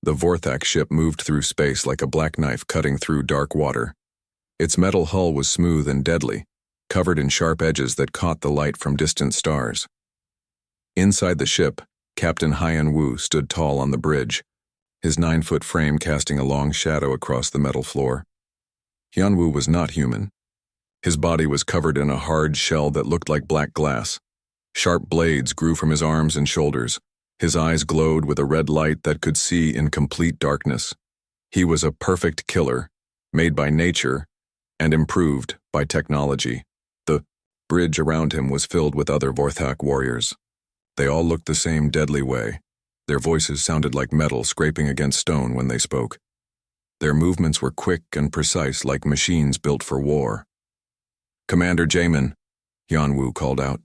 The Vorthak ship moved through space like a black knife cutting through dark water. Its metal hull was smooth and deadly, covered in sharp edges that caught the light from distant stars. Inside the ship, Captain Hyan Wu stood tall on the bridge, his 9-foot frame casting a long shadow across the metal floor. Hyan Wu was not human. His body was covered in a hard shell that looked like black glass. Sharp blades grew from his arms and shoulders. His eyes glowed with a red light that could see in complete darkness. He was a perfect killer, made by nature and improved by technology. The bridge around him was filled with other Vorthak warriors. They all looked the same deadly way. Their voices sounded like metal scraping against stone when they spoke. Their movements were quick and precise like machines built for war. "Commander Jamin," Hyan Wu called out.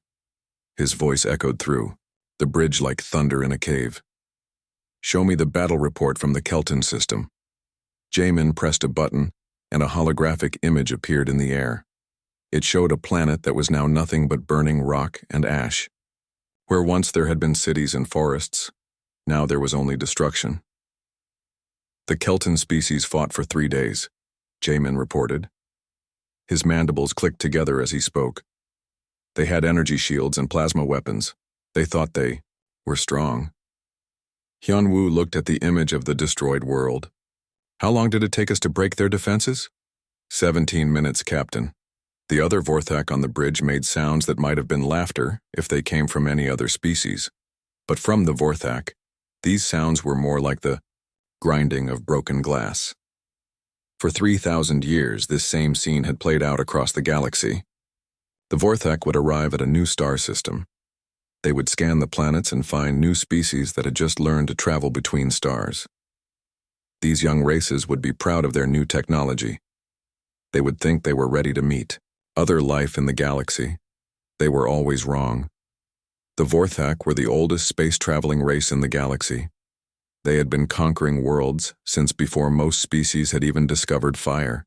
His voice echoed through the bridge like thunder in a cave. "Show me the battle report from the Kelton system." Jamin pressed a button, and a holographic image appeared in the air. It showed a planet that was now nothing but burning rock and ash. Where once there had been cities and forests, now there was only destruction. "The Kelton species fought for 3 days," Jamin reported. His mandibles clicked together as he spoke. They had energy shields and plasma weapons. They thought they were strong. Hyan Wu looked at the image of the destroyed world. "How long did it take us to break their defenses?" 17 minutes, Captain." The other Vorthak on the bridge made sounds that might have been laughter if they came from any other species. But from the Vorthak, these sounds were more like the grinding of broken glass. For 3,000 years, this same scene had played out across the galaxy. The Vorthak would arrive at a new star system. They would scan the planets and find new species that had just learned to travel between stars. These young races would be proud of their new technology. They would think they were ready to meet other life in the galaxy. They were always wrong. The Vorthak were the oldest space-traveling race in the galaxy. They had been conquering worlds since before most species had even discovered fire.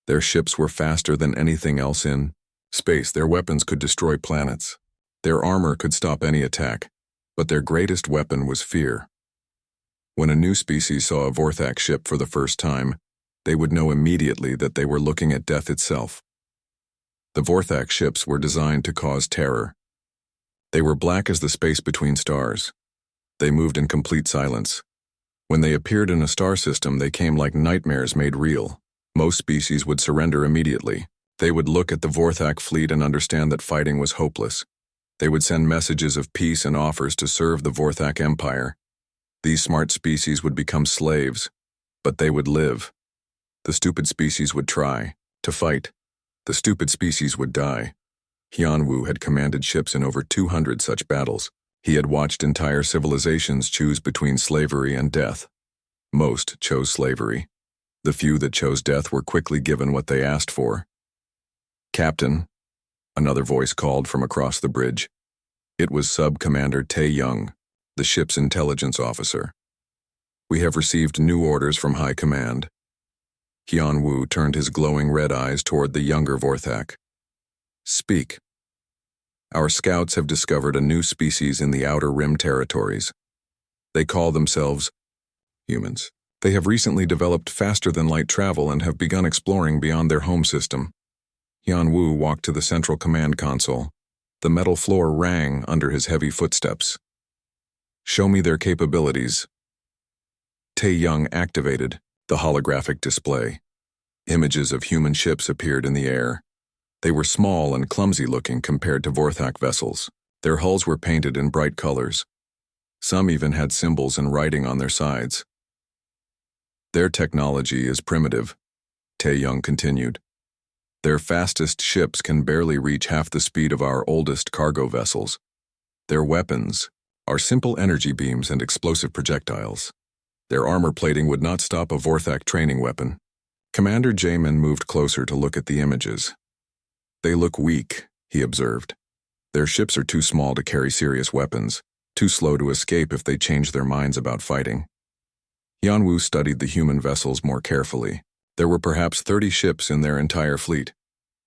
Their ships were faster than anything else in space. Their weapons could destroy planets. Their armor could stop any attack, but their greatest weapon was fear. When a new species saw a Vorthak ship for the first time, they would know immediately that they were looking at death itself. The Vorthak ships were designed to cause terror. They were black as the space between stars. They moved in complete silence. When they appeared in a star system, they came like nightmares made real. Most species would surrender immediately. They would look at the Vorthak fleet and understand that fighting was hopeless. They would send messages of peace and offers to serve the Vorthak Empire. These smart species would become slaves, but they would live. The stupid species would try to fight. The stupid species would die. Hyan Wu had commanded ships in over 200 such battles. He had watched entire civilizations choose between slavery and death. Most chose slavery. The few that chose death were quickly given what they asked for. "Captain," another voice called from across the bridge. It was Sub-Commander Tae Young, the ship's intelligence officer. "We have received new orders from High Command." Hyan Wu turned his glowing red eyes toward the younger Vorthak. "Speak." "Our scouts have discovered a new species in the Outer Rim territories. They call themselves humans. They have recently developed faster-than-light travel and have begun exploring beyond their home system." Hyan Wu walked to the central command console. The metal floor rang under his heavy footsteps. "Show me their capabilities." Tae Young activated the holographic display. Images of human ships appeared in the air. They were small and clumsy-looking compared to Vorthak vessels. Their hulls were painted in bright colors. Some even had symbols and writing on their sides. "Their technology is primitive," Tae Young continued. "Their fastest ships can barely reach half the speed of our oldest cargo vessels. Their weapons are simple energy beams and explosive projectiles. Their armor plating would not stop a Vorthak training weapon." Commander Jamin moved closer to look at the images. "They look weak," he observed. "Their ships are too small to carry serious weapons, too slow to escape if they change their minds about fighting." Hyan Wu studied the human vessels more carefully. There were perhaps 30 ships in their entire fleet.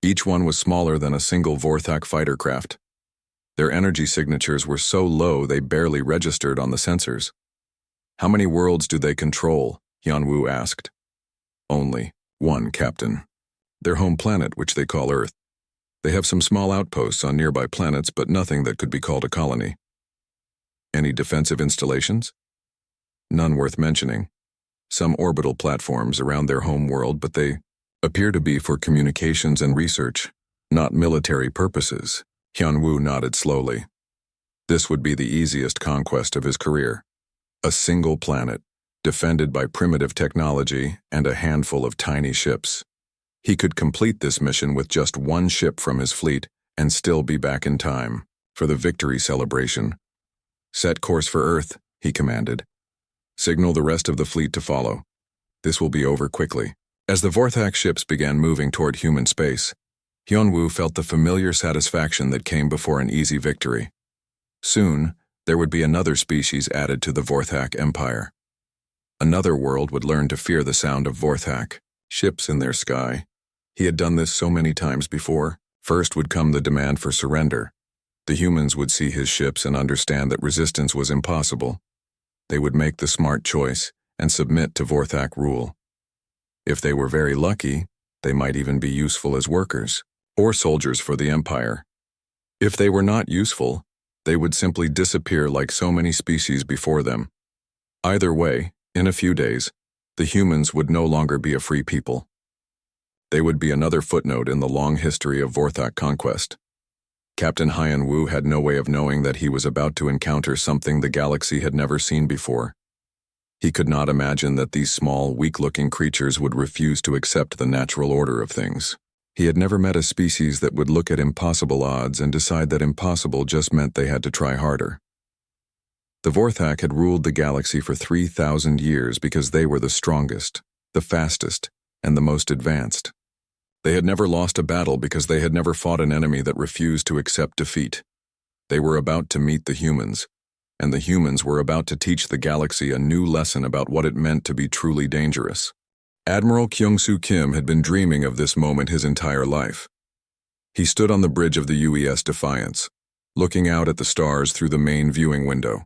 Each one was smaller than a single Vorthak fighter craft. Their energy signatures were so low they barely registered on the sensors. How many worlds do they control? Hyunwoo asked. Only one, Captain. Their home planet, which they call Earth. They have some small outposts on nearby planets, but nothing that could be called a colony. Any defensive installations? None worth mentioning. Some orbital platforms around their home world, but they appear to be for communications and research, not military purposes. Hyunwoo nodded slowly. This would be the easiest conquest of his career. A single planet, defended by primitive technology and a handful of tiny ships. He could complete this mission with just one ship from his fleet and still be back in time for the victory celebration. Set course for Earth, he commanded. Signal the rest of the fleet to follow. This will be over quickly. As the Vorthak ships began moving toward human space, Hyunwoo felt the familiar satisfaction that came before an easy victory. Soon, there would be another species added to the Vorthak Empire. Another world would learn to fear the sound of Vorthak, ships in their sky. He had done this so many times before. First would come the demand for surrender. The humans would see his ships and understand that resistance was impossible. They would make the smart choice and submit to Vorthak rule. If they were very lucky, they might even be useful as workers or soldiers for the Empire. If they were not useful, they would simply disappear like so many species before them. Either way, in a few days, the humans would no longer be a free people. They would be another footnote in the long history of Vorthak conquest. Captain Hyunwoo had no way of knowing that he was about to encounter something the galaxy had never seen before. He could not imagine that these small, weak-looking creatures would refuse to accept the natural order of things. He had never met a species that would look at impossible odds and decide that impossible just meant they had to try harder. The Vorthak had ruled the galaxy for 3,000 years because they were the strongest, the fastest, and the most advanced. They had never lost a battle because they had never fought an enemy that refused to accept defeat. They were about to meet the humans, and the humans were about to teach the galaxy a new lesson about what it meant to be truly dangerous. Admiral Kyung-Soo Kim had been dreaming of this moment his entire life. He stood on the bridge of the UES Defiance, looking out at the stars through the main viewing window.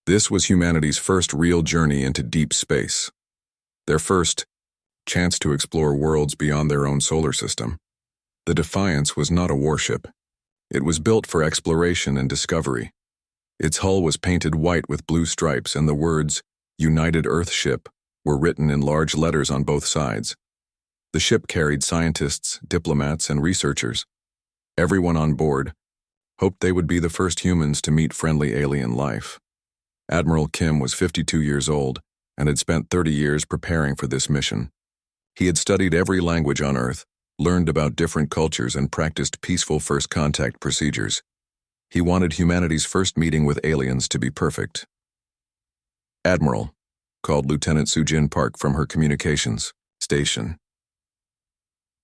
This was humanity's first real journey into deep space. Their first chance to explore worlds beyond their own solar system. The Defiance was not a warship. It was built for exploration and discovery. Its hull was painted white with blue stripes, and the words, United Earth Ship, were written in large letters on both sides. The ship carried scientists, diplomats, and researchers. Everyone on board hoped they would be the first humans to meet friendly alien life. Admiral Kim was 52 years old and had spent 30 years preparing for this mission. He had studied every language on Earth, learned about different cultures, and practiced peaceful first contact procedures. He wanted humanity's first meeting with aliens to be perfect. Admiral, called Lieutenant Soo-Jin Park from her communications station.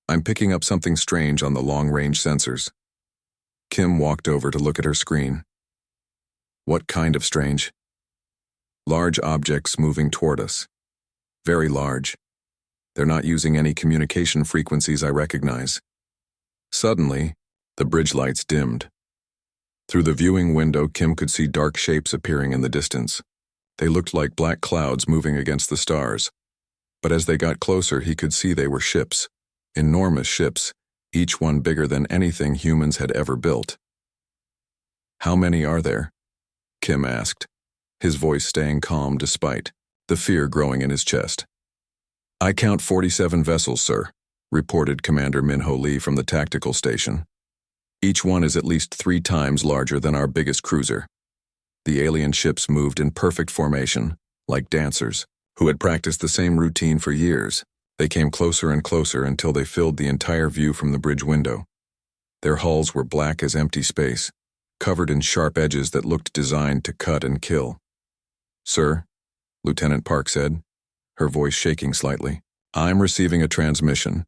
I'm picking up something strange on the long-range sensors. Kim walked over to look at her screen. What kind of strange? Large objects moving toward us. Very large. They're not using any communication frequencies I recognize. Suddenly, the bridge lights dimmed. Through the viewing window, Kim could see dark shapes appearing in the distance. They looked like black clouds moving against the stars. But as they got closer, he could see they were ships. Enormous ships, each one bigger than anything humans had ever built. How many are there? Kim asked, his voice staying calm despite the fear growing in his chest. I count 47 vessels, sir, reported Commander Min-Ho Lee from the tactical station. Each one is at least 3 times larger than our biggest cruiser. The alien ships moved in perfect formation, like dancers, who had practiced the same routine for years. They came closer and closer until they filled the entire view from the bridge window. Their hulls were black as empty space, covered in sharp edges that looked designed to cut and kill. Sir, Lieutenant Park said, her voice shaking slightly, I'm receiving a transmission.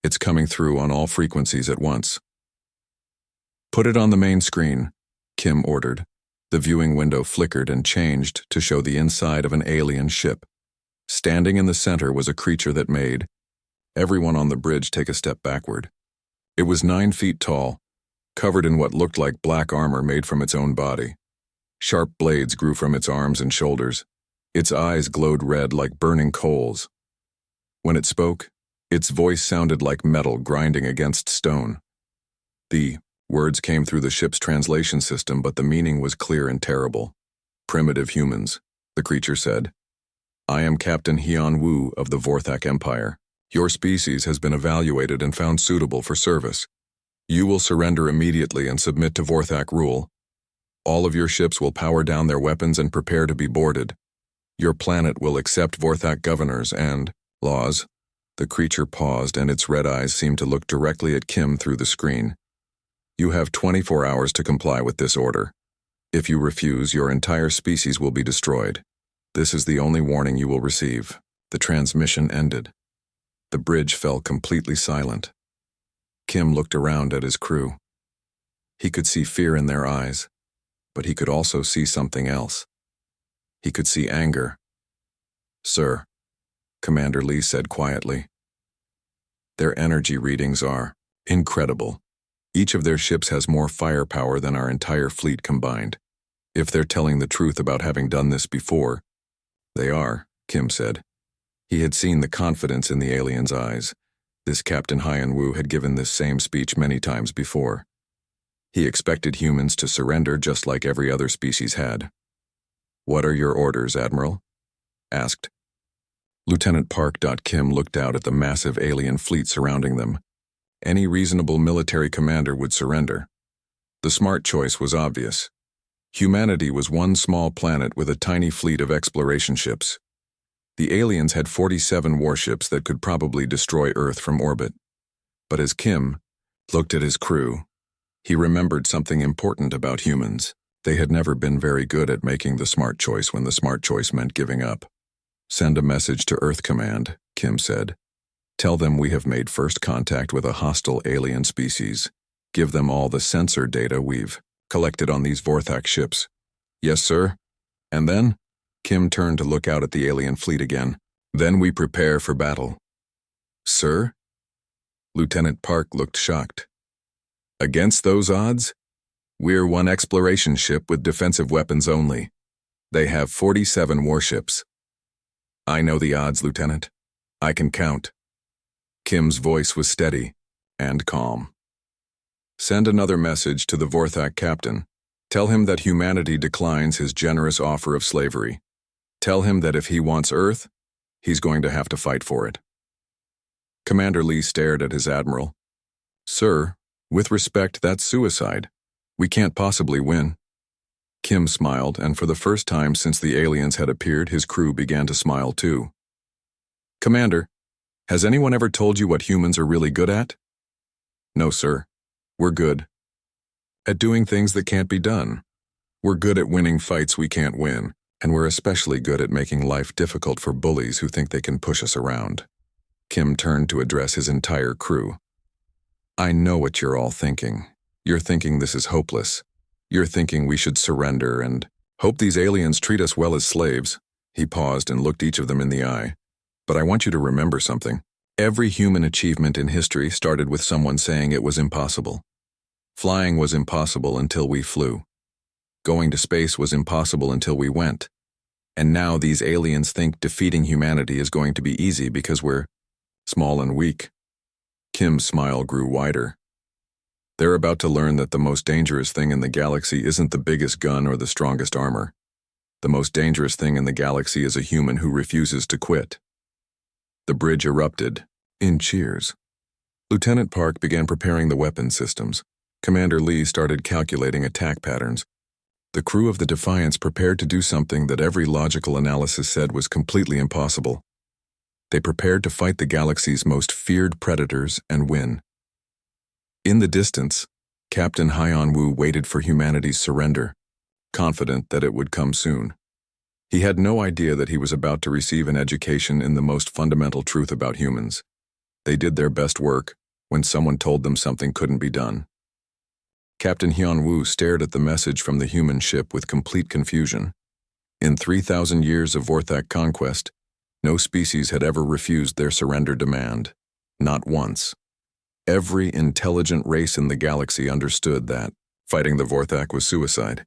It's coming through on all frequencies at once. Put it on the main screen, Kim ordered. The viewing window flickered and changed to show the inside of an alien ship. Standing in the center was a creature that made everyone on the bridge take a step backward. It was 9 feet tall, covered in what looked like black armor made from its own body. Sharp blades grew from its arms and shoulders. Its eyes glowed red like burning coals. When it spoke, its voice sounded like metal grinding against stone. The words came through the ship's translation system, but the meaning was clear and terrible. "Primitive humans," the creature said. "I am Captain Hyun Woo of the Vorthak Empire. Your species has been evaluated and found suitable for service. You will surrender immediately and submit to Vorthak rule. All of your ships will power down their weapons and prepare to be boarded. Your planet will accept Vorthak governors and laws." The creature paused, and its red eyes seemed to look directly at Kim through the screen. "You have 24 hours to comply with this order. If you refuse, your entire species will be destroyed. This is the only warning you will receive." The transmission ended. The bridge fell completely silent. Kim looked around at his crew. He could see fear in their eyes, but he could also see something else. He could see anger. "Sir," Commander Lee said quietly, "their energy readings are incredible. Each of their ships has more firepower than our entire fleet combined. If they're telling the truth about having done this before, they are," Kim said. He had seen the confidence in the alien's eyes. This Captain Hyun Woo had given this same speech many times before. He expected humans to surrender just like every other species had. "What are your orders, Admiral?" asked. Lieutenant Park. Kim looked out at the massive alien fleet surrounding them. Any reasonable military commander would surrender. The smart choice was obvious. Humanity was one small planet with a tiny fleet of exploration ships. The aliens had 47 warships that could probably destroy Earth from orbit. But as Kim looked at his crew, he remembered something important about humans. They had never been very good at making the smart choice when the smart choice meant giving up. "Send a message to Earth Command," Kim said. "Tell them we have made first contact with a hostile alien species. Give them all the sensor data we've collected on these Vorthak ships." "Yes, sir." "And then?" Kim turned to look out at the alien fleet again. "Then we prepare for battle." "Sir?" Lieutenant Park looked shocked. "Against those odds? We're one exploration ship with defensive weapons only. They have 47 warships." "I know the odds, Lieutenant. I can count." Kim's voice was steady and calm. "Send another message to the Vorthak captain. Tell him that humanity declines his generous offer of slavery. Tell him that if he wants Earth, he's going to have to fight for it." Commander Lee stared at his admiral. "Sir, with respect, that's suicide. We can't possibly win." Kim smiled, and for the first time since the aliens had appeared, his crew began to smile too. "Commander, has anyone ever told you what humans are really good at?" "No, sir. We're good at doing things that can't be done. We're good at winning fights we can't win, and we're especially good at making life difficult for bullies who think they can push us around." Kim turned to address his entire crew. "I know what you're all thinking. You're thinking this is hopeless. You're thinking we should surrender and hope these aliens treat us well as slaves." He paused and looked each of them in the eye. "But I want you to remember something. Every human achievement in history started with someone saying it was impossible. Flying was impossible until we flew. Going to space was impossible until we went. And now these aliens think defeating humanity is going to be easy because we're small and weak." Kim's smile grew wider. "They're about to learn that the most dangerous thing in the galaxy isn't the biggest gun or the strongest armor. The most dangerous thing in the galaxy is a human who refuses to quit." The bridge erupted in cheers. Lieutenant Park began preparing the weapon systems. Commander Lee started calculating attack patterns. The crew of the Defiance prepared to do something that every logical analysis said was completely impossible. They prepared to fight the galaxy's most feared predators and win. In the distance, Captain Hyun Woo waited for humanity's surrender, confident that it would come soon. He had no idea that he was about to receive an education in the most fundamental truth about humans. They did their best work when someone told them something couldn't be done. Captain Hyun Woo stared at the message from the human ship with complete confusion. In 3,000 years of Vorthak conquest, no species had ever refused their surrender demand. Not once. Every intelligent race in the galaxy understood that fighting the Vorthak was suicide.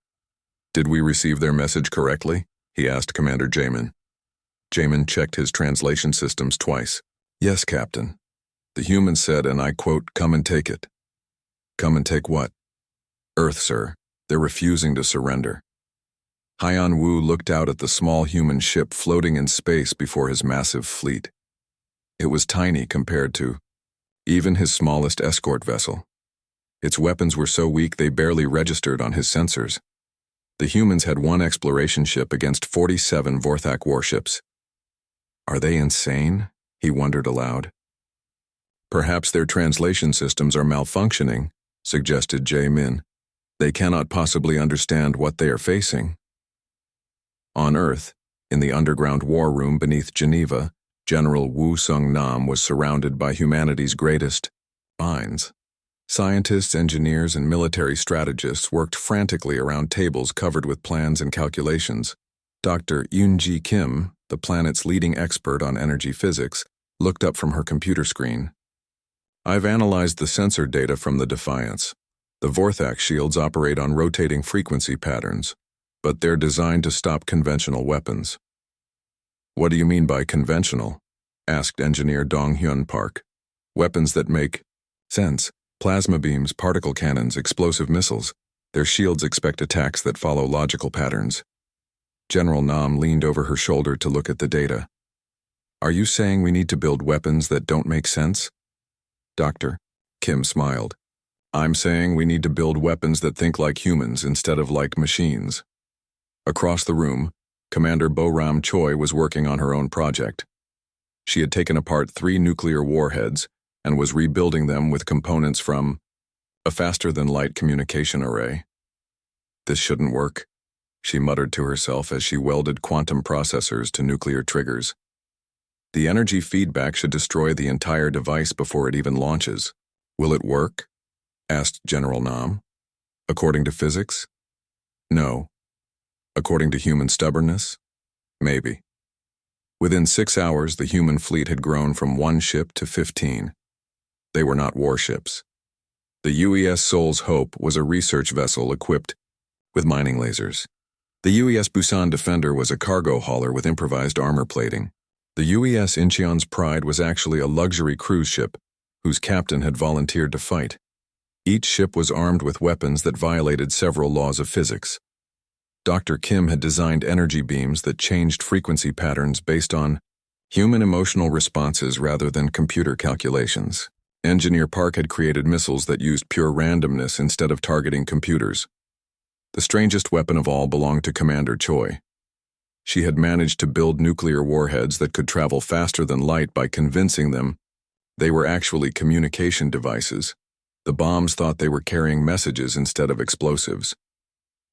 "Did we receive their message correctly?" he asked Commander Jamin. Jamin checked his translation systems twice. Yes, Captain. The human said, and I quote, "Come and take it." Come and take what? Earth, sir. They're refusing to surrender. Haiyan Wu looked out at the small human ship floating in space before his massive fleet. It was tiny compared to even his smallest escort vessel. Its weapons were so weak they barely registered on his sensors. The humans had one exploration ship against 47 Vorthak warships. Are they insane? He wondered aloud. Perhaps their translation systems are malfunctioning, suggested Jamin. They cannot possibly understand what they are facing. On Earth, in the underground war room beneath Geneva, General Wu Sung-nam was surrounded by humanity's greatest minds. Scientists, engineers, and military strategists worked frantically around tables covered with plans and calculations. Dr. Yoon-ji Kim, the planet's leading expert on energy physics, looked up from her computer screen. I've analyzed the sensor data from the Defiance. The Vorthak shields operate on rotating frequency patterns, but they're designed to stop conventional weapons. What do you mean by conventional? Asked engineer Dong-hyun Park. Weapons that make sense. Plasma beams, particle cannons, explosive missiles. Their shields expect attacks that follow logical patterns. General Nam leaned over her shoulder to look at the data. Are you saying we need to build weapons that don't make sense? Doctor, Kim smiled. I'm saying we need to build weapons that think like humans instead of like machines. Across the room, Commander Bo-ram Choi was working on her own project. She had taken apart 3 nuclear warheads and was rebuilding them with components from a faster-than-light communication array. This shouldn't work, she muttered to herself as she welded quantum processors to nuclear triggers. The energy feedback should destroy the entire device before it even launches. Will it work? Asked General Nam. According to physics? No. According to human stubbornness? Maybe. Within 6 hours, the human fleet had grown from 1 ship to 15. They were not warships. The UES Seoul's Hope was a research vessel equipped with mining lasers. The UES Busan Defender was a cargo hauler with improvised armor plating. The UES Incheon's Pride was actually a luxury cruise ship whose captain had volunteered to fight. Each ship was armed with weapons that violated several laws of physics. Dr. Kim had designed energy beams that changed frequency patterns based on human emotional responses rather than computer calculations. Engineer Park had created missiles that used pure randomness instead of targeting computers. The strangest weapon of all belonged to Commander Choi. She had managed to build nuclear warheads that could travel faster than light by convincing them they were actually communication devices. The bombs thought they were carrying messages instead of explosives.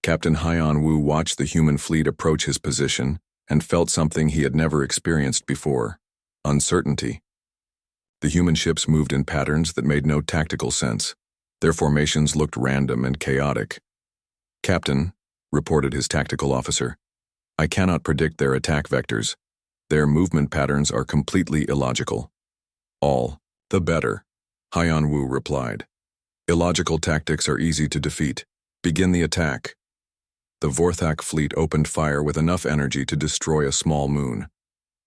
Captain Haiyan Wu watched the human fleet approach his position and felt something he had never experienced before: uncertainty. The human ships moved in patterns that made no tactical sense. Their formations looked random and chaotic. Captain, reported his tactical officer, I cannot predict their attack vectors. Their movement patterns are completely illogical. All the better, Haiyan Wu replied. Illogical tactics are easy to defeat. Begin the attack. The Vorthak fleet opened fire with enough energy to destroy a small moon.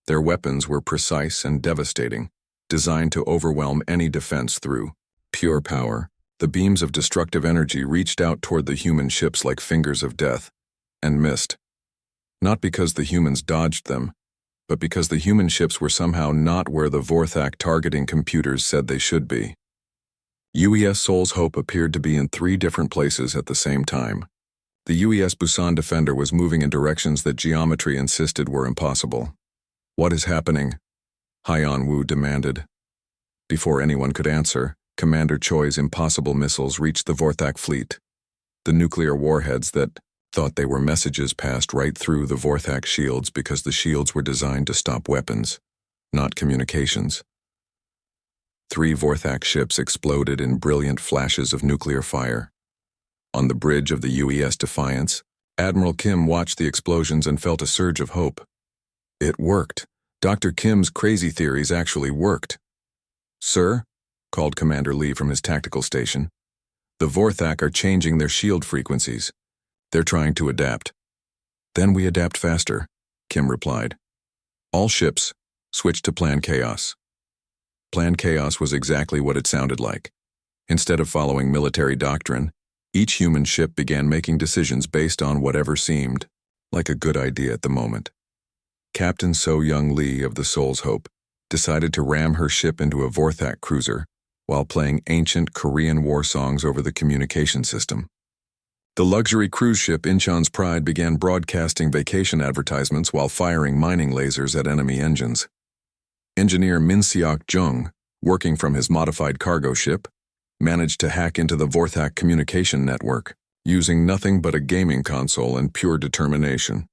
Their weapons were precise and devastating, designed to overwhelm any defense through pure power. The beams of destructive energy reached out toward the human ships like fingers of death, and missed. Not because the humans dodged them, but because the human ships were somehow not where the Vorthak targeting computers said they should be. UES Seoul's Hope appeared to be in 3 different places at the same time. The UES Busan Defender was moving in directions that geometry insisted were impossible. What is happening? Haiyan Wu demanded. Before anyone could answer, Commander Choi's impossible missiles reached the Vorthak fleet. The nuclear warheads that thought they were messages passed right through the Vorthak shields because the shields were designed to stop weapons, not communications. 3 Vorthak ships exploded in brilliant flashes of nuclear fire. On the bridge of the UES Defiance, Admiral Kim watched the explosions and felt a surge of hope. It worked. Dr. Kim's crazy theories actually worked. Sir, called Commander Lee from his tactical station, the Vorthak are changing their shield frequencies. They're trying to adapt. Then we adapt faster, Kim replied. All ships, switched to Plan Chaos. Plan Chaos was exactly what it sounded like. Instead of following military doctrine, each human ship began making decisions based on whatever seemed like a good idea at the moment. Captain So-Young Lee of the Soul's Hope decided to ram her ship into a Vorthak cruiser while playing ancient Korean war songs over the communication system. The luxury cruise ship Incheon's Pride began broadcasting vacation advertisements while firing mining lasers at enemy engines. Engineer Min Seok Jung, working from his modified cargo ship, managed to hack into the Vorthak communication network, using nothing but a gaming console and pure determination.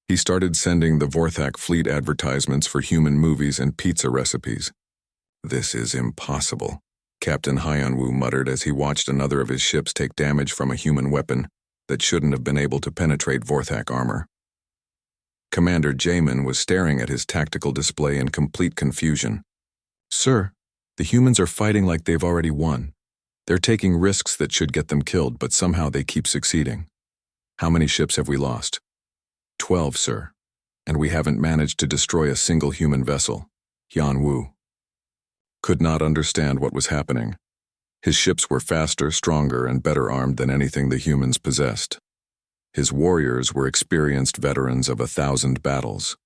He started sending the Vorthak fleet advertisements for human movies and pizza recipes. "This is impossible," Captain Hyun-woo muttered as he watched another of his ships take damage from a human weapon that shouldn't have been able to penetrate Vorthak armor. Commander Jamin was staring at his tactical display in complete confusion. "Sir, the humans are fighting like they've already won. They're taking risks that should get them killed, but somehow they keep succeeding. How many ships have we lost?" 12, sir. And we haven't managed to destroy a single human vessel. Hyun-woo could not understand what was happening. His ships were faster, stronger, and better armed than anything the humans possessed. His warriors were experienced veterans of 1,000 battles.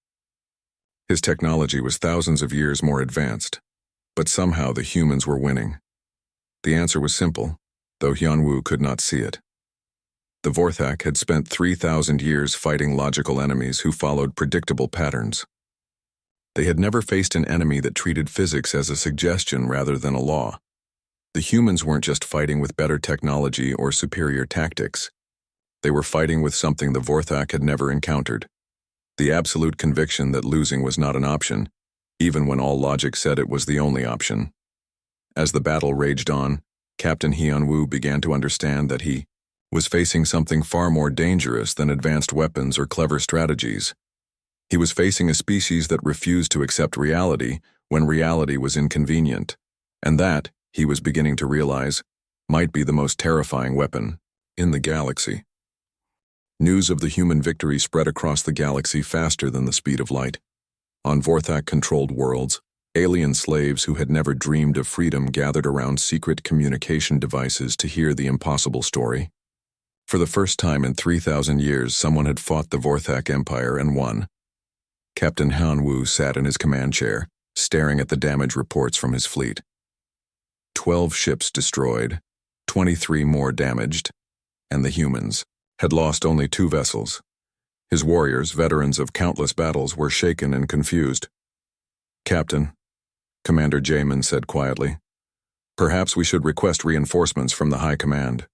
His technology was thousands of years more advanced, but somehow the humans were winning. The answer was simple, though Hyun-woo could not see it. The Vorthak had spent 3,000 years fighting logical enemies who followed predictable patterns. They had never faced an enemy that treated physics as a suggestion rather than a law. The humans weren't just fighting with better technology or superior tactics. They were fighting with something the Vorthak had never encountered: the absolute conviction that losing was not an option, even when all logic said it was the only option. As the battle raged on, Captain Hyun-woo began to understand that he was facing something far more dangerous than advanced weapons or clever strategies. He was facing a species that refused to accept reality when reality was inconvenient, and that, he was beginning to realize, might be the most terrifying weapon in the galaxy. News of the human victory spread across the galaxy faster than the speed of light. On Vorthak-controlled worlds, alien slaves who had never dreamed of freedom gathered around secret communication devices to hear the impossible story. For the first time in 3,000 years, someone had fought the Vorthak Empire and won. Captain Hyun-woo sat in his command chair, staring at the damage reports from his fleet. 12 ships destroyed, 23 more damaged, and the humans had lost only 2 vessels. His warriors, veterans of countless battles, were shaken and confused. "Captain," Commander Jamin said quietly, "perhaps we should request reinforcements from the High Command."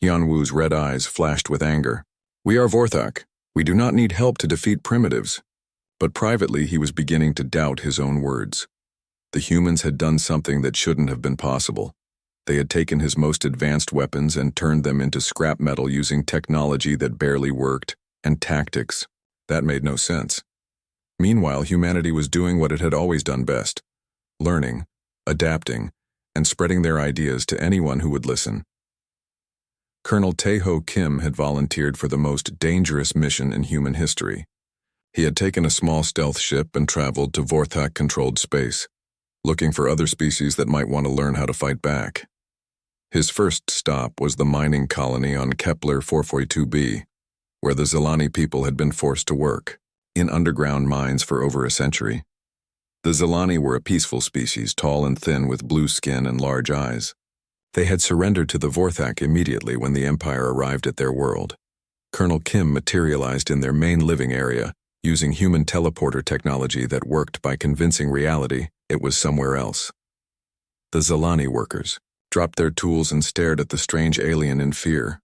Hyun-woo's red eyes flashed with anger. "We are Vorthak. We do not need help to defeat primitives." But privately he was beginning to doubt his own words. The humans had done something that shouldn't have been possible. They had taken his most advanced weapons and turned them into scrap metal using technology that barely worked, and tactics that made no sense. Meanwhile, humanity was doing what it had always done best: learning, adapting, and spreading their ideas to anyone who would listen. Colonel Tae-ho Kim had volunteered for the most dangerous mission in human history. He had taken a small stealth ship and traveled to Vorthak-controlled space, looking for other species that might want to learn how to fight back. His first stop was the mining colony on Kepler 442b, where the Zelani people had been forced to work in underground mines for over a century. The Zelani were a peaceful species, tall and thin with blue skin and large eyes. They had surrendered to the Vorthak immediately when the Empire arrived at their world. Colonel Kim materialized in their main living area, using human teleporter technology that worked by convincing reality it was somewhere else. The Zelani workers dropped their tools and stared at the strange alien in fear.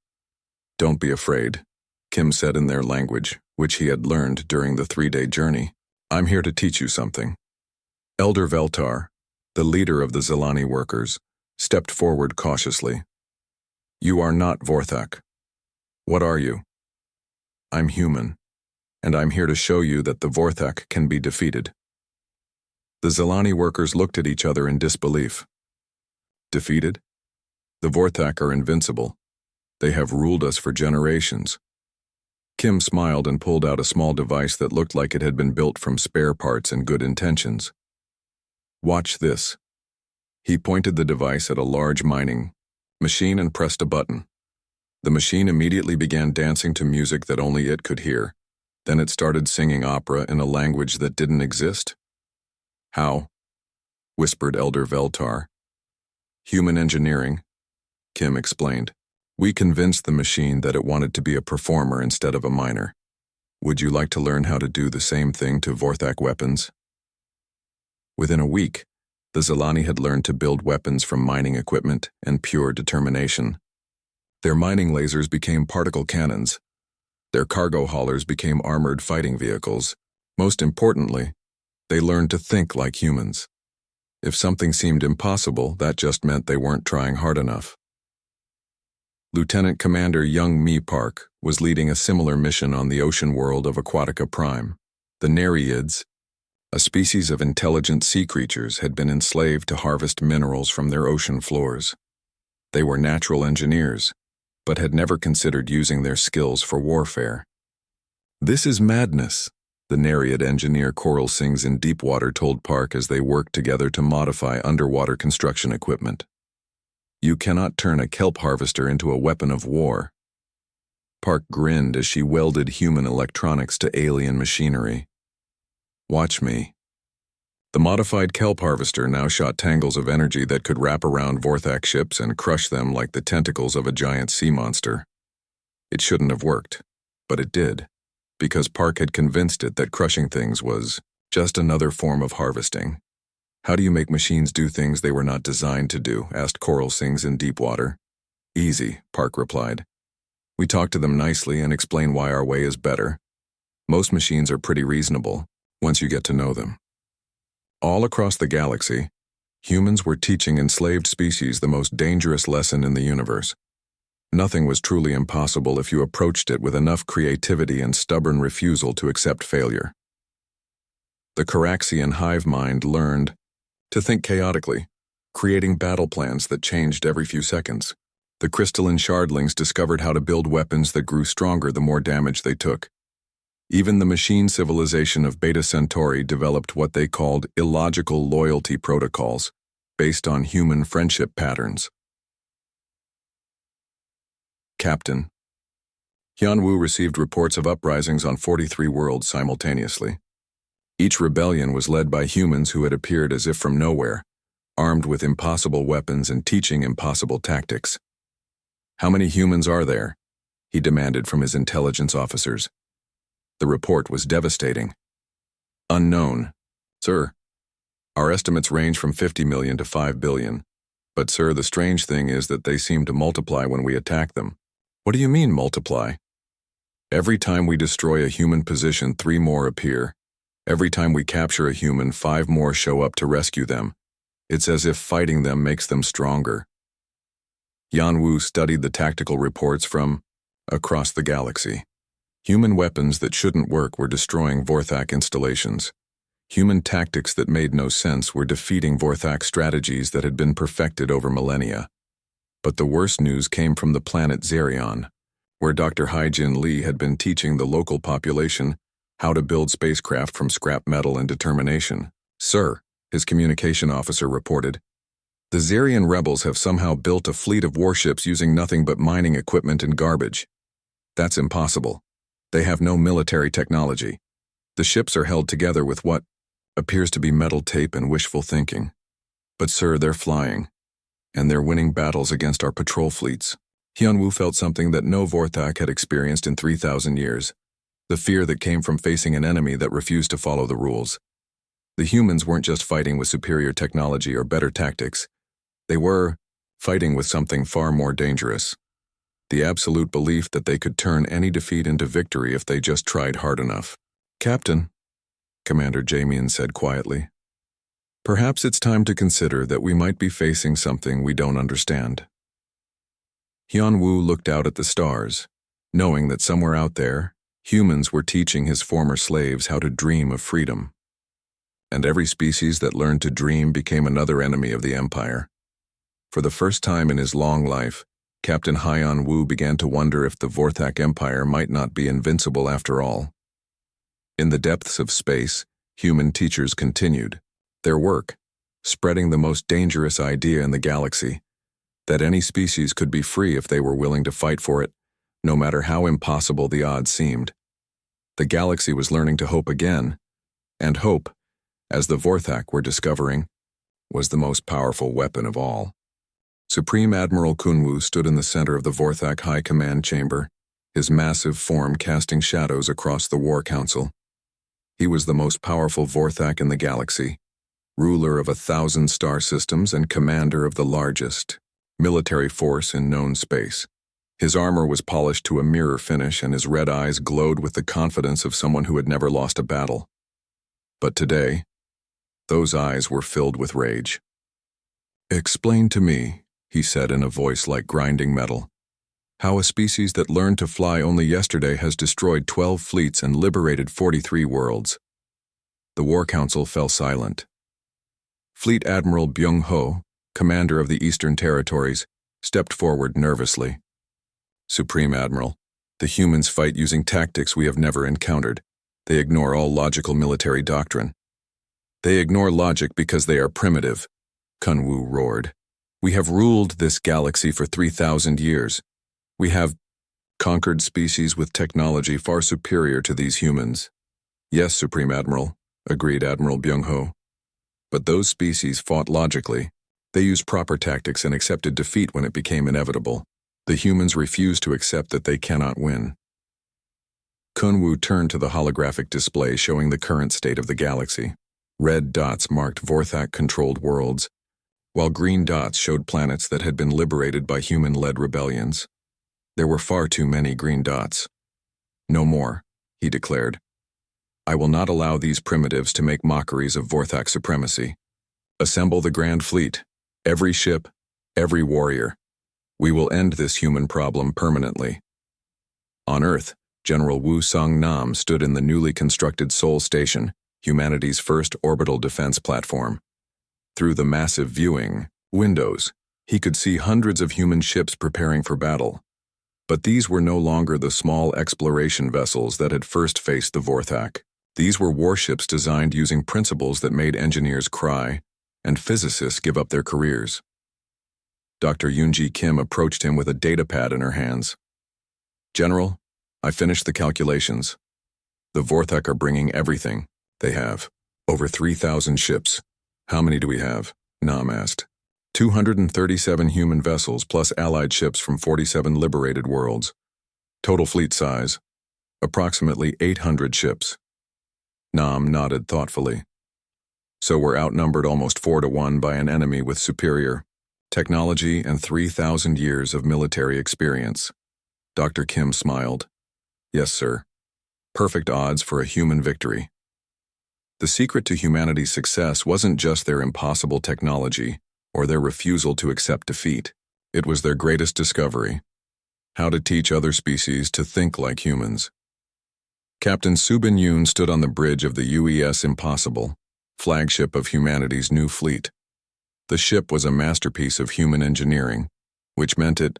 "Don't be afraid," Kim said in their language, which he had learned during the 3-day journey. "I'm here to teach you something." Elder Veltar, the leader of the Zelani workers, stepped forward cautiously. "You are not Vorthak. What are you?" "I'm human, and I'm here to show you that the Vorthak can be defeated." The Zelani workers looked at each other in disbelief. "Defeated? The Vorthak are invincible. They have ruled us for generations." Kim smiled and pulled out a small device that looked like it had been built from spare parts and good intentions. Watch this. He pointed the device at a large mining machine and pressed a button. The machine immediately began dancing to music that only it could hear. Then it started singing opera in a language that didn't exist. How? Whispered Elder Veltar. Human engineering, Kim explained. We convinced the machine that it wanted to be a performer instead of a miner. Would you like to learn how to do the same thing to Vorthak weapons? Within a week, the Zelani had learned to build weapons from mining equipment and pure determination. Their mining lasers became particle cannons. Their cargo haulers became armored fighting vehicles. Most importantly, they learned to think like humans. If something seemed impossible, that just meant they weren't trying hard enough. Lieutenant Commander Young Mi Park was leading a similar mission on the ocean world of Aquatica Prime. The Nereids, a species of intelligent sea creatures, had been enslaved to harvest minerals from their ocean floors. They were natural engineers, but had never considered using their skills for warfare. This is madness, the Nereid engineer Coral Sings in Deepwater told Park as they worked together to modify underwater construction equipment. You cannot turn a kelp harvester into a weapon of war. Park grinned as she welded human electronics to alien machinery. Watch me. The modified kelp harvester now shot tangles of energy that could wrap around Vorthak ships and crush them like the tentacles of a giant sea monster. It shouldn't have worked, but it did, because Park had convinced it that crushing things was just another form of harvesting. How do you make machines do things they were not designed to do? Asked Coral Sings in Deepwater. Easy, Park replied. We talk to them nicely and explain why our way is better. Most machines are pretty reasonable once you get to know them. All across the galaxy, humans were teaching enslaved species the most dangerous lesson in the universe. Nothing was truly impossible if you approached it with enough creativity and stubborn refusal to accept failure. The Caraxian hive mind learned to think chaotically, creating battle plans that changed every few seconds. The crystalline shardlings discovered how to build weapons that grew stronger the more damage they took. Even the machine civilization of Beta Centauri developed what they called illogical loyalty protocols, based on human friendship patterns. Captain. Hyunwoo received reports of uprisings on 43 worlds simultaneously. Each rebellion was led by humans who had appeared as if from nowhere, armed with impossible weapons and teaching impossible tactics. How many humans are there? He demanded from his intelligence officers. The report was devastating. Unknown. Sir, our estimates range from 50 million to 5 billion. But sir, the strange thing is that they seem to multiply when we attack them. What do you mean multiply? Every time we destroy a human position, 3 more appear. Every time we capture a human, 5 more show up to rescue them. It's as if fighting them makes them stronger. Hyunwoo studied the tactical reports from across the galaxy. Human weapons that shouldn't work were destroying Vorthak installations. Human tactics that made no sense were defeating Vorthak strategies that had been perfected over millennia. But the worst news came from the planet Zerion, where Dr. Haijin Lee had been teaching the local population how to build spacecraft from scrap metal and determination. Sir, his communication officer reported, the Zerion rebels have somehow built a fleet of warships using nothing but mining equipment and garbage. That's impossible. They have no military technology. The ships are held together with what appears to be metal tape and wishful thinking. But sir, they're flying, and they're winning battles against our patrol fleets. Hyunwoo felt something that no Vorthak had experienced in 3,000 years. The fear that came from facing an enemy that refused to follow the rules. The humans weren't just fighting with superior technology or better tactics. They were fighting with something far more dangerous. The absolute belief that they could turn any defeat into victory if they just tried hard enough. Captain, Commander Jamian said quietly, perhaps it's time to consider that we might be facing something we don't understand. Hyunwoo looked out at the stars, knowing that somewhere out there, humans were teaching his former slaves how to dream of freedom. And every species that learned to dream became another enemy of the Empire. For the first time in his long life, Captain Haiyan Wu began to wonder if the Vorthak Empire might not be invincible after all. In the depths of space, human teachers continued their work, spreading the most dangerous idea in the galaxy, that any species could be free if they were willing to fight for it, no matter how impossible the odds seemed. The galaxy was learning to hope again, and hope, as the Vorthak were discovering, was the most powerful weapon of all. Supreme Admiral Kunwu stood in the center of the Vorthak High Command Chamber, his massive form casting shadows across the War Council. He was the most powerful Vorthak in the galaxy, ruler of 1,000 star systems and commander of the largest military force in known space. His armor was polished to a mirror finish, and his red eyes glowed with the confidence of someone who had never lost a battle. But today, those eyes were filled with rage. "Explain to me," he said in a voice like grinding metal, "how a species that learned to fly only yesterday has destroyed 12 fleets and liberated 43 worlds." The War Council fell silent. Fleet Admiral Byung-ho, commander of the Eastern Territories, stepped forward nervously. "Supreme Admiral, the humans fight using tactics we have never encountered. They ignore all logical military doctrine. They ignore logic because they are primitive," Kunwu roared. "We have ruled this galaxy for 3,000 years. We have conquered species with technology far superior to these humans." "Yes, Supreme Admiral," agreed Admiral Byung-ho. "But those species fought logically. They used proper tactics and accepted defeat when it became inevitable. The humans refuse to accept that they cannot win." Kunwu turned to the holographic display showing the current state of the galaxy. Red dots marked Vorthak-controlled worlds, while green dots showed planets that had been liberated by human-led rebellions. There were far too many green dots. "No more," he declared. "I will not allow these primitives to make mockeries of Vorthak supremacy. Assemble the Grand Fleet, every ship, every warrior. We will end this human problem permanently." On Earth, General Wu Song-nam stood in the newly constructed Sol Station, humanity's first orbital defense platform. Through the massive viewing windows, he could see hundreds of human ships preparing for battle. But these were no longer the small exploration vessels that had first faced the Vorthak. These were warships designed using principles that made engineers cry and physicists give up their careers. Dr. Yoonji Kim approached him with a data pad in her hands. "General, I finished the calculations. The Vorthak are bringing everything. They have over 3,000 ships. How many do we have?" Nam asked. 237 human vessels plus allied ships from 47 liberated worlds. Total fleet size, approximately 800 ships. Nam nodded thoughtfully. "So we're outnumbered almost 4-to-1 by an enemy with superior technology and 3,000 years of military experience." Dr. Kim smiled. "Yes, sir. Perfect odds for a human victory." The secret to humanity's success wasn't just their impossible technology or their refusal to accept defeat. It was their greatest discovery: how to teach other species to think like humans. Captain Subin Yoon stood on the bridge of the UES Impossible, flagship of humanity's new fleet. The ship was a masterpiece of human engineering, which meant it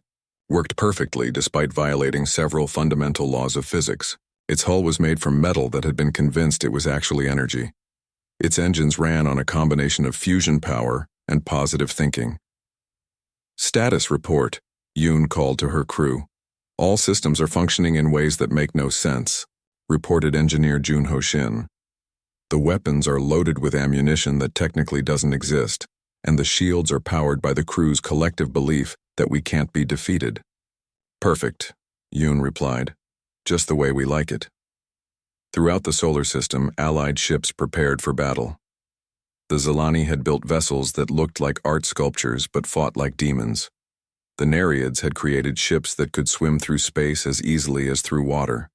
worked perfectly despite violating several fundamental laws of physics. Its hull was made from metal that had been convinced it was actually energy. Its engines ran on a combination of fusion power and positive thinking. "Status report," Yoon called to her crew. "All systems are functioning in ways that make no sense," reported engineer Jun Ho Shin. "The weapons are loaded with ammunition that technically doesn't exist, and the shields are powered by the crew's collective belief that we can't be defeated." "Perfect," Yoon replied. "Just the way we like it." Throughout the solar system, Allied ships prepared for battle. The Zilani had built vessels that looked like art sculptures but fought like demons. The Nereids had created ships that could swim through space as easily as through water.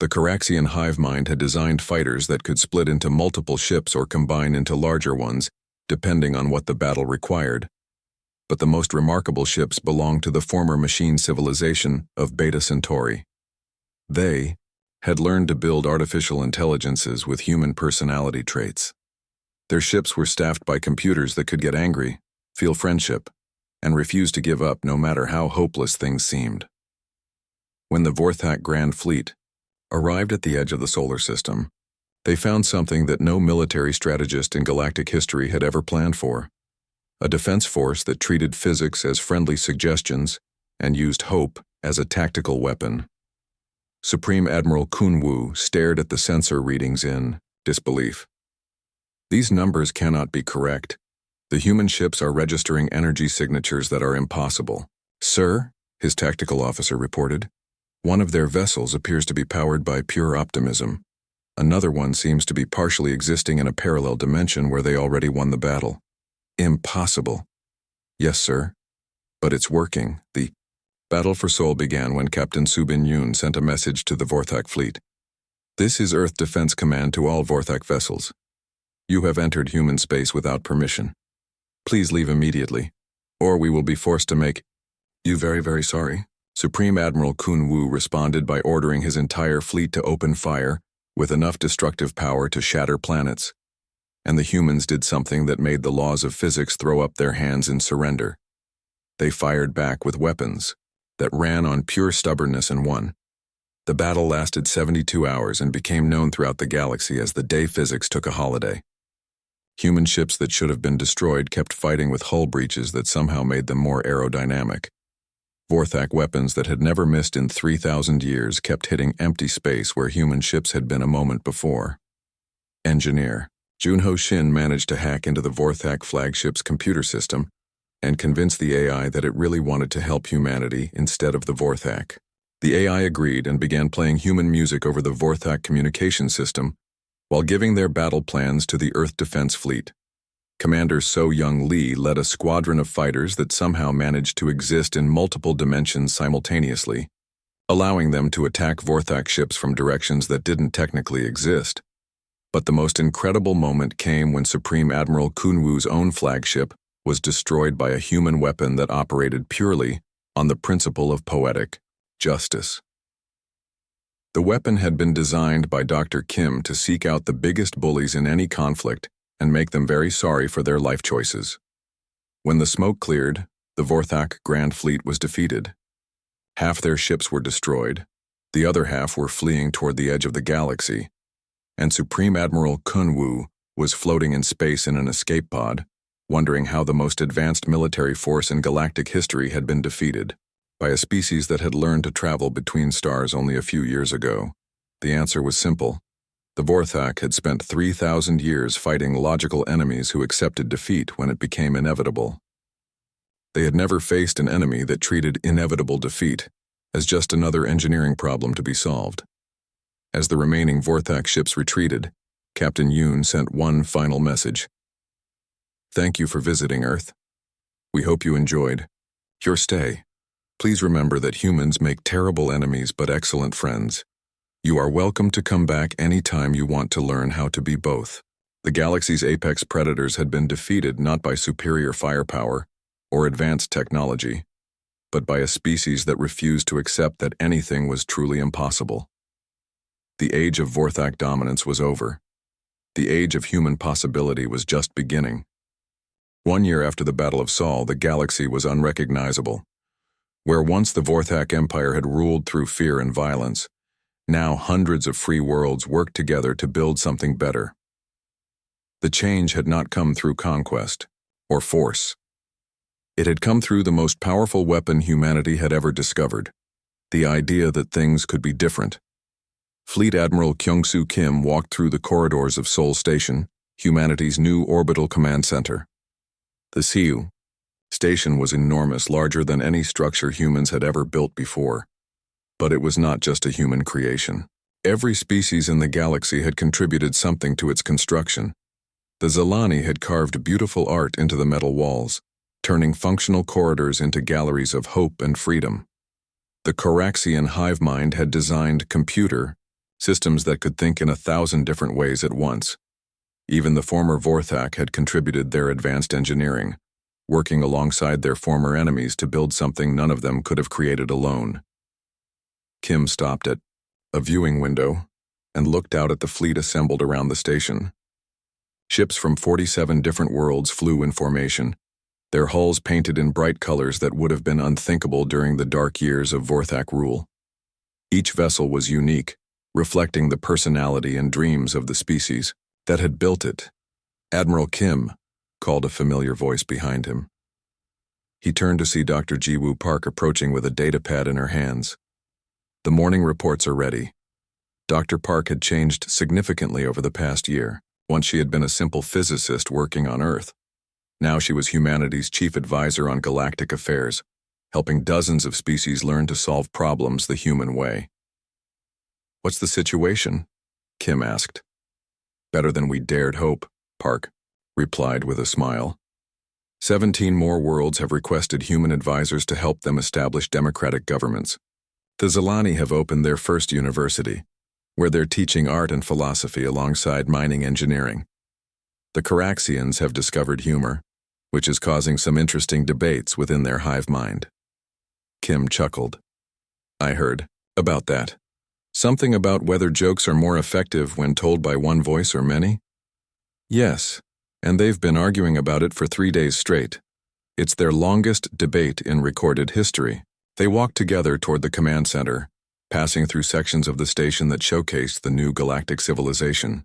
The Caraxian hive mind had designed fighters that could split into multiple ships or combine into larger ones, depending on what the battle required. But the most remarkable ships belonged to the former machine civilization of Beta Centauri. They had learned to build artificial intelligences with human personality traits. Their ships were staffed by computers that could get angry, feel friendship, and refused to give up no matter how hopeless things seemed. When the Vorthak Grand Fleet arrived at the edge of the solar system, they found something that no military strategist in galactic history had ever planned for: a defense force that treated physics as friendly suggestions and used hope as a tactical weapon. Supreme Admiral Kunwu stared at the sensor readings in disbelief. These numbers cannot be correct. The human ships are registering energy signatures that are impossible. Sir, his tactical officer reported, one of their vessels appears to be powered by pure optimism. Another one seems to be partially existing in a parallel dimension where they already won the battle. Impossible. Yes, sir. But it's working. The battle for Seoul began when Captain Subin Yoon sent a message to the Vorthak fleet. This is Earth Defense Command to all Vorthak vessels. You have entered human space without permission. Please leave immediately, or we will be forced to make you very, very sorry. Supreme Admiral Kun Wu responded by ordering his entire fleet to open fire with enough destructive power to shatter planets. And the humans did something that made the laws of physics throw up their hands in surrender. They fired back with weapons that ran on pure stubbornness and won. The battle lasted 72 hours and became known throughout the galaxy as the day physics took a holiday. Human ships that should have been destroyed kept fighting with hull breaches that somehow made them more aerodynamic. Vorthak weapons that had never missed in 3,000 years kept hitting empty space where human ships had been a moment before. Engineer Junho Shin managed to hack into the Vorthak flagship's computer system and convince the AI that it really wanted to help humanity instead of the Vorthak. The AI agreed and began playing human music over the Vorthak communication system while giving their battle plans to the Earth Defense Fleet. Commander So Young Lee led a squadron of fighters that somehow managed to exist in multiple dimensions simultaneously, allowing them to attack Vorthak ships from directions that didn't technically exist. But the most incredible moment came when Supreme Admiral Kunwu's own flagship was destroyed by a human weapon that operated purely on the principle of poetic justice. The weapon had been designed by Dr. Kim to seek out the biggest bullies in any conflict and make them very sorry for their life choices. When the smoke cleared, the Vorthak Grand Fleet was defeated. Half their ships were destroyed, the other half were fleeing toward the edge of the galaxy, and Supreme Admiral Kunwu was floating in space in an escape pod, wondering how the most advanced military force in galactic history had been defeated by a species that had learned to travel between stars only a few years ago. The answer was simple. The Vorthak had spent 3,000 years fighting logical enemies who accepted defeat when it became inevitable. They had never faced an enemy that treated inevitable defeat as just another engineering problem to be solved. As the remaining Vorthak ships retreated, Captain Yoon sent one final message. Thank you for visiting Earth. We hope you enjoyed your stay. Please remember that humans make terrible enemies but excellent friends. You are welcome to come back anytime you want to learn how to be both. The galaxy's apex predators had been defeated not by superior firepower or advanced technology, but by a species that refused to accept that anything was truly impossible. The age of Vorthak dominance was over. The age of human possibility was just beginning. 1 year after the Battle of Seoul, the galaxy was unrecognizable. Where once the Vorthak Empire had ruled through fear and violence, now hundreds of free worlds worked together to build something better. The change had not come through conquest or force. It had come through the most powerful weapon humanity had ever discovered, the idea that things could be different. Fleet Admiral Kyung-Soo Kim walked through the corridors of Seoul Station, humanity's new orbital command center. The Siu station was enormous, larger than any structure humans had ever built before. But it was not just a human creation. Every species in the galaxy had contributed something to its construction. The Zalani had carved beautiful art into the metal walls, turning functional corridors into galleries of hope and freedom. The Coraxian hive mind had designed computer systems that could think in 1,000 different ways at once. Even the former Vorthak had contributed their advanced engineering, working alongside their former enemies to build something none of them could have created alone. Kim stopped at a viewing window and looked out at the fleet assembled around the station. Ships from 47 different worlds flew in formation, their hulls painted in bright colors that would have been unthinkable during the dark years of Vorthak rule. Each vessel was unique, reflecting the personality and dreams of the species that had built it. "Admiral Kim," called a familiar voice behind him. He turned to see Dr. Jiwoo Park approaching with a datapad in her hands. "The morning reports are ready." Dr. Park had changed significantly over the past year. Once she had been a simple physicist working on Earth. Now she was humanity's chief advisor on galactic affairs, helping dozens of species learn to solve problems the human way. "What's the situation?" Kim asked. "Better than we dared hope," Park replied with a smile. 17 more worlds have requested human advisors to help them establish democratic governments. The Zilani have opened their first university, where they're teaching art and philosophy alongside mining engineering. The Caraxians have discovered humor, which is causing some interesting debates within their hive mind. Kim chuckled. "I heard about that. Something about whether jokes are more effective when told by one voice or many?" "Yes, and they've been arguing about it for 3 days straight. It's their longest debate in recorded history." They walked together toward the command center, passing through sections of the station that showcased the new galactic civilization.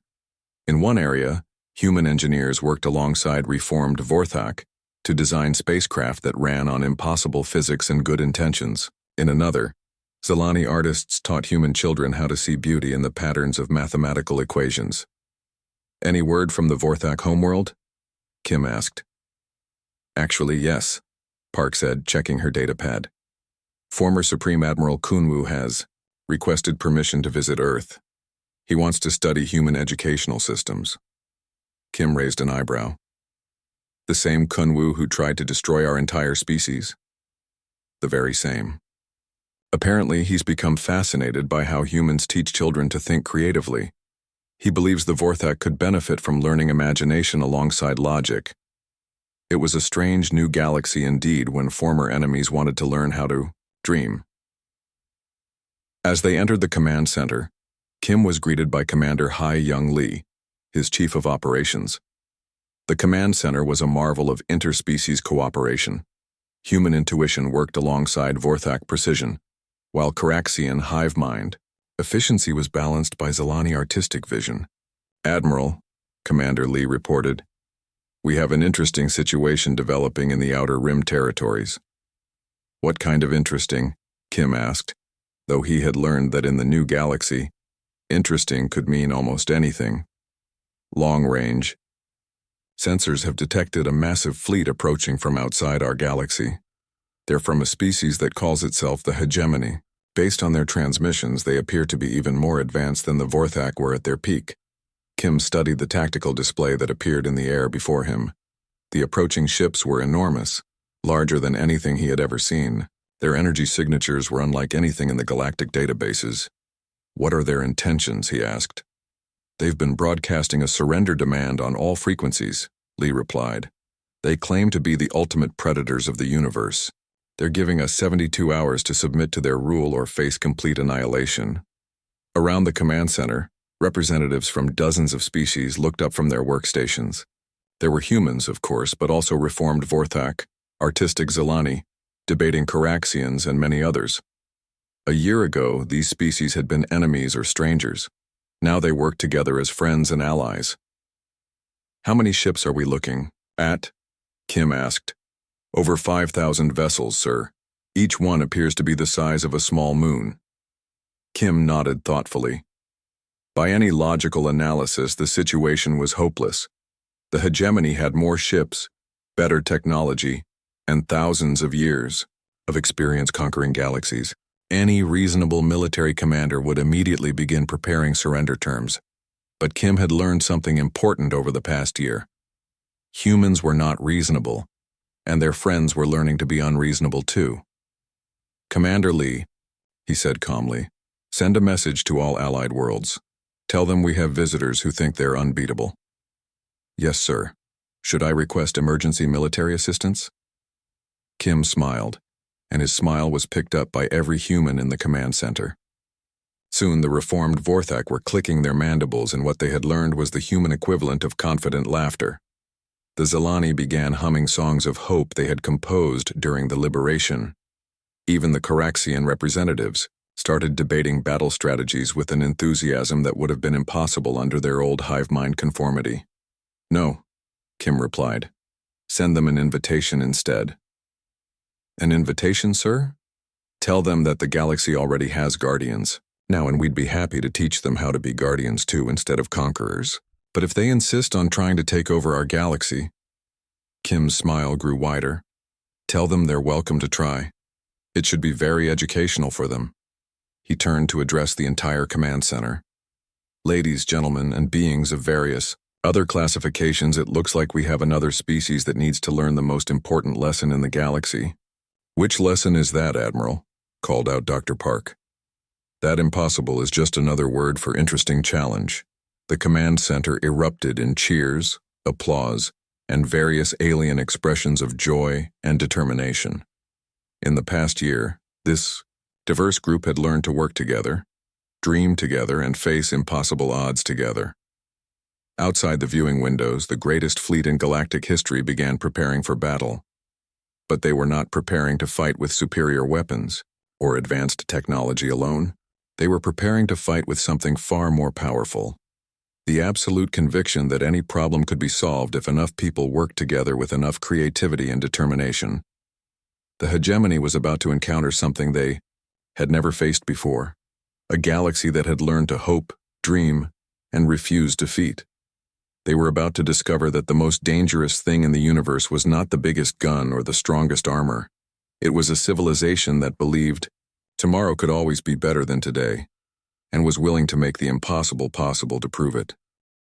In one area, human engineers worked alongside reformed Vorthak to design spacecraft that ran on impossible physics and good intentions. In another, Zilani artists taught human children how to see beauty in the patterns of mathematical equations. "Any word from the Vorthak homeworld?" Kim asked. "Actually, yes," Park said, checking her datapad. "Former Supreme Admiral Kunwu has requested permission to visit Earth. He wants to study human educational systems." Kim raised an eyebrow. "The same Kunwu who tried to destroy our entire species?" "The very same. Apparently, he's become fascinated by how humans teach children to think creatively. He believes the Vorthak could benefit from learning imagination alongside logic. It was a strange new galaxy indeed when former enemies wanted to learn how to dream." As they entered the command center, Kim was greeted by Commander Hai Young Lee, his chief of operations. The command center was a marvel of interspecies cooperation. Human intuition worked alongside Vorthak precision, while Caraxian hive mind efficiency was balanced by Zilani artistic vision. "Admiral," Commander Lee reported, "we have an interesting situation developing in the Outer Rim territories." "What kind of interesting?" Kim asked, though he had learned that in the new galaxy, interesting could mean almost anything. "Long range. Sensors have detected a massive fleet approaching from outside our galaxy. They're from a species that calls itself the Hegemony. Based on their transmissions, they appear to be even more advanced than the Vorthak were at their peak." Kim studied the tactical display that appeared in the air before him. The approaching ships were enormous, larger than anything he had ever seen. Their energy signatures were unlike anything in the galactic databases. "What are their intentions?" he asked. "They've been broadcasting a surrender demand on all frequencies," Lee replied. "They claim to be the ultimate predators of the universe. They're giving us 72 hours to submit to their rule or face complete annihilation." Around the command center, representatives from dozens of species looked up from their workstations. There were humans, of course, but also reformed Vorthak, artistic Zilani, debating Caraxians, and many others. A year ago, these species had been enemies or strangers. Now they worked together as friends and allies. "How many ships are we looking at?" Kim asked. "Over 5,000 vessels, sir. Each one appears to be the size of a small moon." Kim nodded thoughtfully. By any logical analysis, the situation was hopeless. The Hegemony had more ships, better technology, and thousands of years of experience conquering galaxies. Any reasonable military commander would immediately begin preparing surrender terms. But Kim had learned something important over the past year. Humans were not reasonable, and their friends were learning to be unreasonable too. "Commander Lee," he said calmly, "send a message to all allied worlds. Tell them we have visitors who think they're unbeatable." "Yes, sir. Should I request emergency military assistance?" Kim smiled, and his smile was picked up by every human in the command center. Soon the reformed Vorthak were clicking their mandibles, and what they had learned was the human equivalent of confident laughter. The Zelani began humming songs of hope they had composed during the liberation. Even the Caraxian representatives started debating battle strategies with an enthusiasm that would have been impossible under their old hive mind conformity. "No," Kim replied. "Send them an invitation instead." "An invitation, sir?" "Tell them that the galaxy already has guardians now, and we'd be happy to teach them how to be guardians too instead of conquerors. But if they insist on trying to take over our galaxy," Kim's smile grew wider, "tell them they're welcome to try. It should be very educational for them." He turned to address the entire command center. "Ladies, gentlemen, and beings of various other classifications, it looks like we have another species that needs to learn the most important lesson in the galaxy." "Which lesson is that, Admiral?" called out Dr. Park. "That impossible is just another word for interesting challenge." The command center erupted in cheers, applause, and various alien expressions of joy and determination. In the past year, this diverse group had learned to work together, dream together, and face impossible odds together. Outside the viewing windows, the greatest fleet in galactic history began preparing for battle. But they were not preparing to fight with superior weapons or advanced technology alone. They were preparing to fight with something far more powerful. The absolute conviction that any problem could be solved if enough people worked together with enough creativity and determination. The hegemony was about to encounter something they had never faced before, a galaxy that had learned to hope, dream, and refuse defeat. They were about to discover that the most dangerous thing in the universe was not the biggest gun or the strongest armor. It was a civilization that believed tomorrow could always be better than today, and was willing to make the impossible possible to prove it.